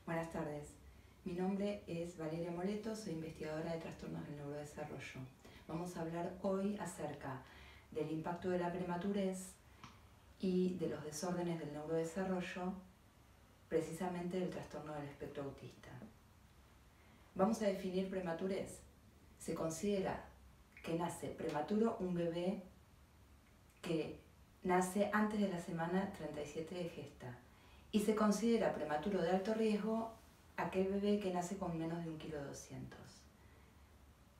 Buenas tardes. Mi nombre es Valeria Moleto, soy investigadora de trastornos del neurodesarrollo. Vamos a hablar hoy acerca del impacto de la prematurez y de los desórdenes del neurodesarrollo, precisamente del trastorno del espectro autista. Vamos a definir prematurez. Se considera que nace prematuro un bebé que nace antes de la semana 37 de gesta. Y se considera prematuro de alto riesgo aquel bebé que nace con menos de 1,2 kg.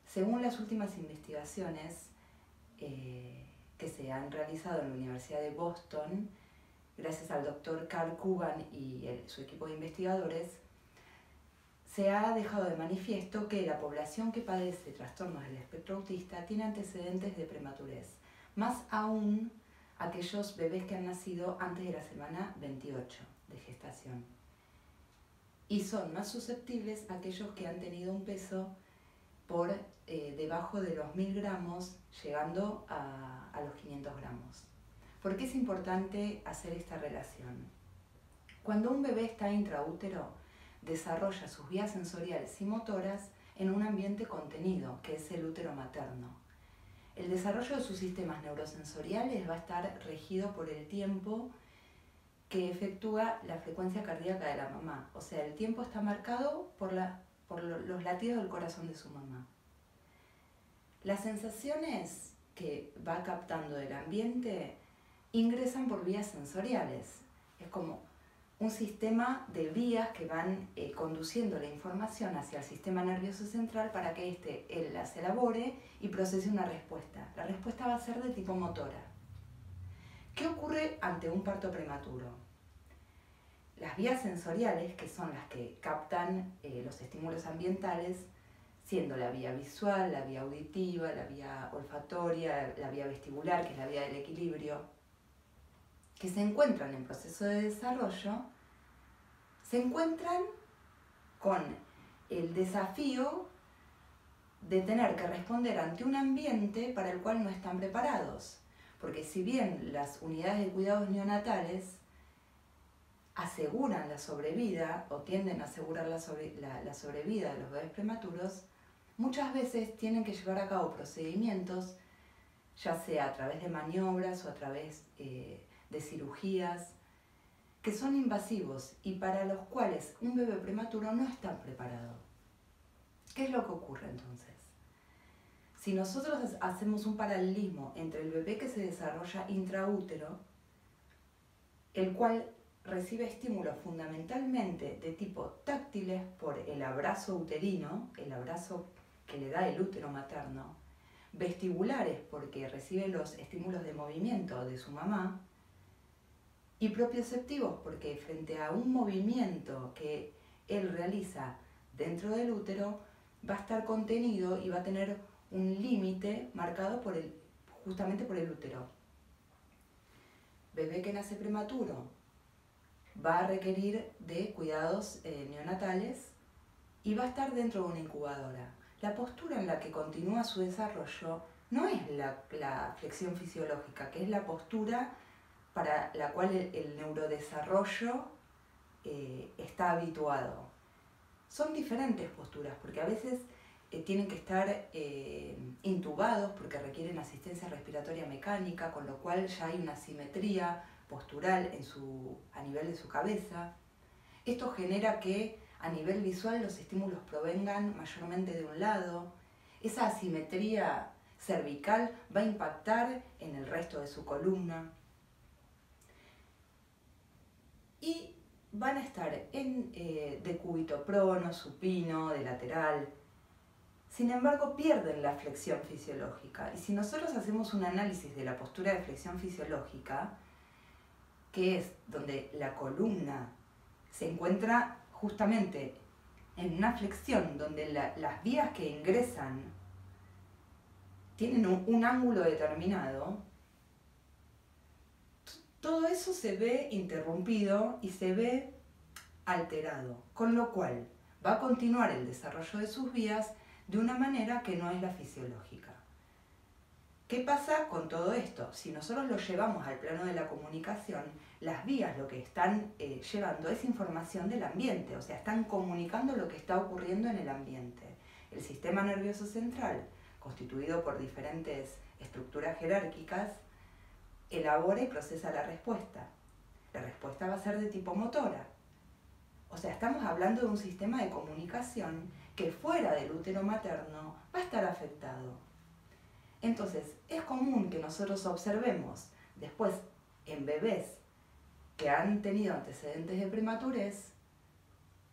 Según las últimas investigaciones que se han realizado en la Universidad de Boston, gracias al doctor Carl Cuban y su equipo de investigadores, se ha dejado de manifiesto que la población que padece trastornos del espectro autista tiene antecedentes de prematurez, más aún aquellos bebés que han nacido antes de la semana 28 de gestación. Y son más susceptibles aquellos que han tenido un peso por debajo de los 1000 gramos, llegando a los 500 gramos. ¿Por qué es importante hacer esta relación? Cuando un bebé está intraútero, desarrolla sus vías sensoriales y motoras en un ambiente contenido, que es el útero materno. El desarrollo de sus sistemas neurosensoriales va a estar regido por el tiempo que efectúa la frecuencia cardíaca de la mamá. O sea, el tiempo está marcado por los latidos del corazón de su mamá. Las sensaciones que va captando del ambiente ingresan por vías sensoriales. Es como un sistema de vías que van conduciendo la información hacia el sistema nervioso central para que él las elabore y procese una respuesta. La respuesta va a ser de tipo motora. ¿Qué ocurre ante un parto prematuro? Las vías sensoriales, que son las que captan los estímulos ambientales, siendo la vía visual, la vía auditiva, la vía olfatoria, la vía vestibular, que es la vía del equilibrio, que se encuentran en proceso de desarrollo, se encuentran con el desafío de tener que responder ante un ambiente para el cual no están preparados. Porque si bien las unidades de cuidados neonatales aseguran la sobrevida o tienden a asegurar la sobrevida de los bebés prematuros, muchas veces tienen que llevar a cabo procedimientos, ya sea a través de maniobras o a través de cirugías, que son invasivos y para los cuales un bebé prematuro no está preparado. ¿Qué es lo que ocurre entonces? Si nosotros hacemos un paralelismo entre el bebé que se desarrolla intraútero, el cual recibe estímulos fundamentalmente de tipo táctiles por el abrazo uterino, el abrazo que le da el útero materno, vestibulares porque recibe los estímulos de movimiento de su mamá, y propioceptivos porque frente a un movimiento que él realiza dentro del útero va a estar contenido y va a tener un límite marcado justamente por el útero. Bebé que nace prematuro va a requerir de cuidados neonatales y va a estar dentro de una incubadora. La postura en la que continúa su desarrollo no es la flexión fisiológica, que es la postura para la cual el neurodesarrollo está habituado. Son diferentes posturas, porque a veces tienen que estar intubados porque requieren asistencia respiratoria mecánica, con lo cual ya hay una asimetría postural a nivel de su cabeza. Esto genera que a nivel visual los estímulos provengan mayormente de un lado. Esa asimetría cervical va a impactar en el resto de su columna. Y van a estar en decúbito prono, supino, de lateral. Sin embargo, pierden la flexión fisiológica. Y si nosotros hacemos un análisis de la postura de flexión fisiológica, que es donde la columna se encuentra justamente en una flexión, donde las vías que ingresan tienen un ángulo determinado, todo eso se ve interrumpido y se ve alterado, con lo cual va a continuar el desarrollo de sus vías de una manera que no es la fisiológica. ¿Qué pasa con todo esto? Si nosotros lo llevamos al plano de la comunicación, las vías lo que están llevando es información del ambiente, o sea, están comunicando lo que está ocurriendo en el ambiente. El sistema nervioso central, constituido por diferentes estructuras jerárquicas, elabora y procesa la respuesta. La respuesta va a ser de tipo motora. O sea, estamos hablando de un sistema de comunicación que fuera del útero materno va a estar afectado. Entonces, es común que nosotros observemos después en bebés que han tenido antecedentes de prematurez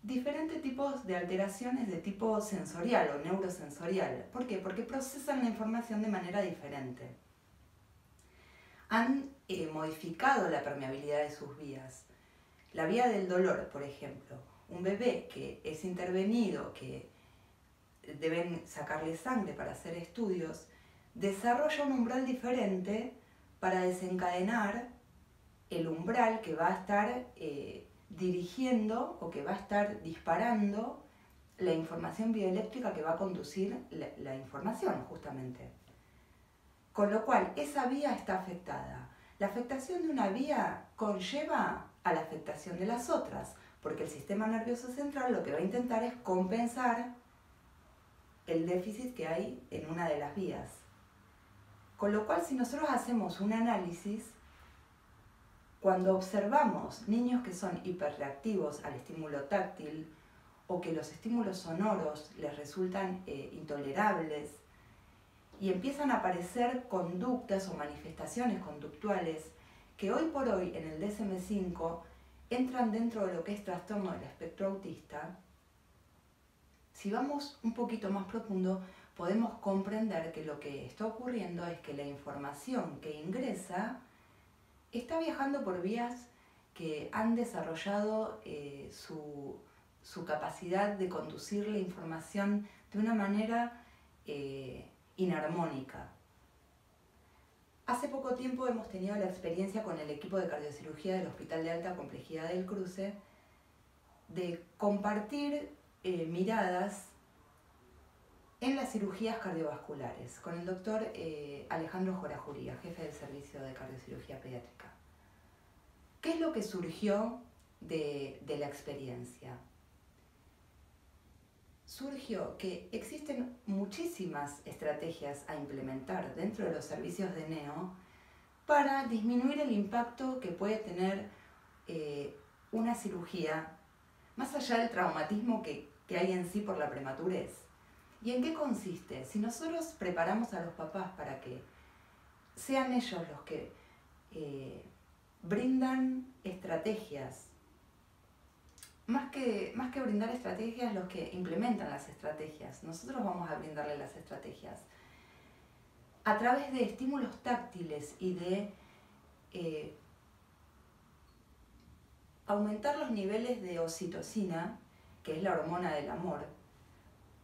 diferentes tipos de alteraciones de tipo sensorial o neurosensorial. ¿Por qué? Porque procesan la información de manera diferente. Han modificado la permeabilidad de sus vías. La vía del dolor, por ejemplo. Un bebé que es intervenido, que deben sacarle sangre para hacer estudios, desarrolla un umbral diferente para desencadenar el umbral que va a estar dirigiendo o que va a estar disparando la información bioeléctrica que va a conducir la información, justamente. Con lo cual, esa vía está afectada. La afectación de una vía conlleva a la afectación de las otras, porque el sistema nervioso central lo que va a intentar es compensar el déficit que hay en una de las vías. Con lo cual, si nosotros hacemos un análisis, cuando observamos niños que son hiperreactivos al estímulo táctil o que los estímulos sonoros les resultan intolerables y empiezan a aparecer conductas o manifestaciones conductuales que hoy por hoy en el DSM-5 entran dentro de lo que es trastorno del espectro autista, si vamos un poquito más profundo, podemos comprender que lo que está ocurriendo es que la información que ingresa está viajando por vías que han desarrollado su capacidad de conducir la información de una manera inarmónica. Hace poco tiempo hemos tenido la experiencia con el equipo de cardiocirugía del Hospital de Alta Complejidad del Cruce de compartir miradas en las cirugías cardiovasculares con el doctor Alejandro Jorajuría, jefe del servicio de cardiocirugía pediátrica. ¿Qué es lo que surgió de la experiencia? Surgió que existen muchísimas estrategias a implementar dentro de los servicios de neo para disminuir el impacto que puede tener una cirugía, más allá del traumatismo que hay en sí por la prematurez. ¿Y en qué consiste? Si nosotros preparamos a los papás para que sean ellos los que brindan estrategias, más que brindar estrategias, los que implementan las estrategias, nosotros vamos a brindarle las estrategias a través de estímulos táctiles y de aumentar los niveles de oxitocina, que es la hormona del amor,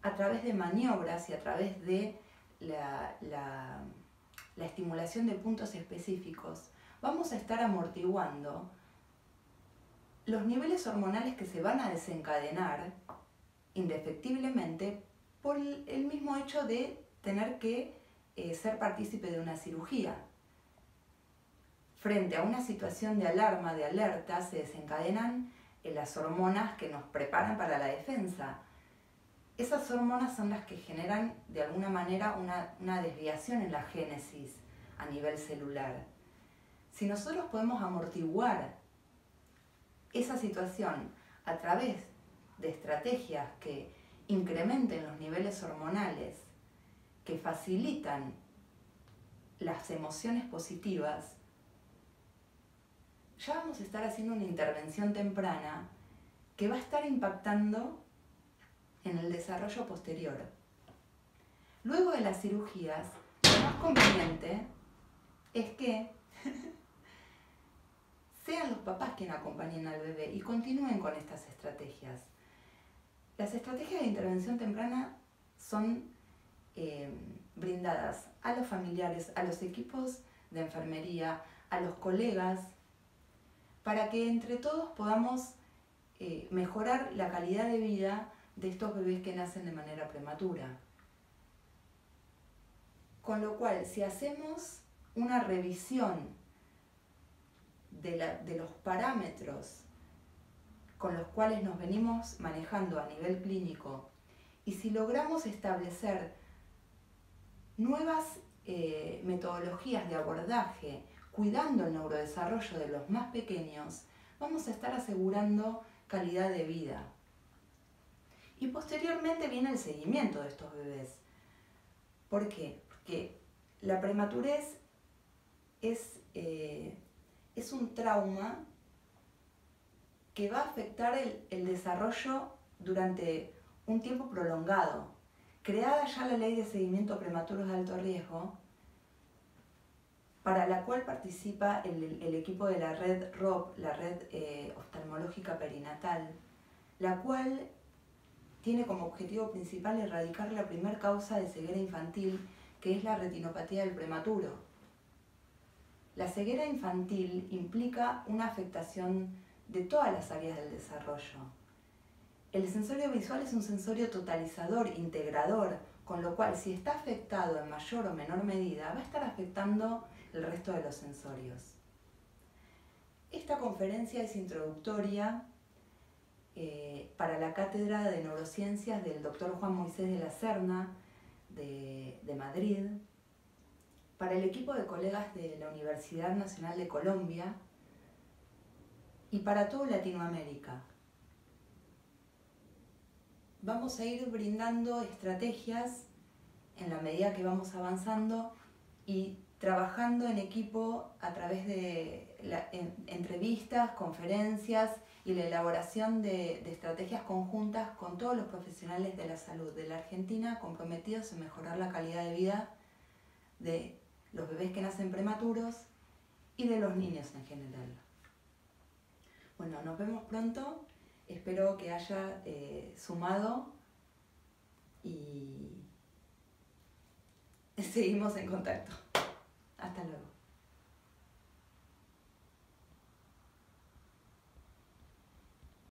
a través de maniobras y a través de la estimulación de puntos específicos, vamos a estar amortiguando los niveles hormonales que se van a desencadenar indefectiblemente por el mismo hecho de tener que ser partícipe de una cirugía. Frente a una situación de alarma, de alerta, se desencadenan las hormonas que nos preparan para la defensa. Esas hormonas son las que generan de alguna manera una desviación en la génesis a nivel celular. Si nosotros podemos amortiguar esa situación a través de estrategias que incrementen los niveles hormonales, que facilitan las emociones positivas, ya vamos a estar haciendo una intervención temprana que va a estar impactando en el desarrollo posterior. Luego de las cirugías, lo más conveniente es que sean los papás quienes acompañen al bebé y continúen con estas estrategias. Las estrategias de intervención temprana son brindadas a los familiares, a los equipos de enfermería, a los colegas, para que entre todos podamos mejorar la calidad de vida de estos bebés que nacen de manera prematura. Con lo cual, si hacemos una revisión de los parámetros con los cuales nos venimos manejando a nivel clínico, y si logramos establecer nuevas metodologías de abordaje, cuidando el neurodesarrollo de los más pequeños, vamos a estar asegurando calidad de vida. Y posteriormente viene el seguimiento de estos bebés. ¿Por qué? Porque la prematurez es un trauma que va a afectar el desarrollo durante un tiempo prolongado. Creada ya la Ley de Seguimiento a Prematuros de Alto Riesgo, para la cual participa el equipo de la red ROP, la Red Oftalmológica Perinatal, la cual tiene como objetivo principal erradicar la primer causa de ceguera infantil, que es la retinopatía del prematuro. La ceguera infantil implica una afectación de todas las áreas del desarrollo. El sensorio visual es un sensorio totalizador, integrador, con lo cual si está afectado en mayor o menor medida, va a estar afectando el resto de los sensorios. Esta conferencia es introductoria para la Cátedra de Neurociencias del Dr. Juan Moisés de la Serna de Madrid, para el equipo de colegas de la Universidad Nacional de Colombia y para toda Latinoamérica. Vamos a ir brindando estrategias en la medida que vamos avanzando y trabajando en equipo a través de entrevistas, conferencias y la elaboración de estrategias conjuntas con todos los profesionales de la salud de la Argentina comprometidos en mejorar la calidad de vida de los bebés que nacen prematuros y de los niños en general. Bueno, nos vemos pronto, espero que haya sumado y seguimos en contacto. Hasta luego.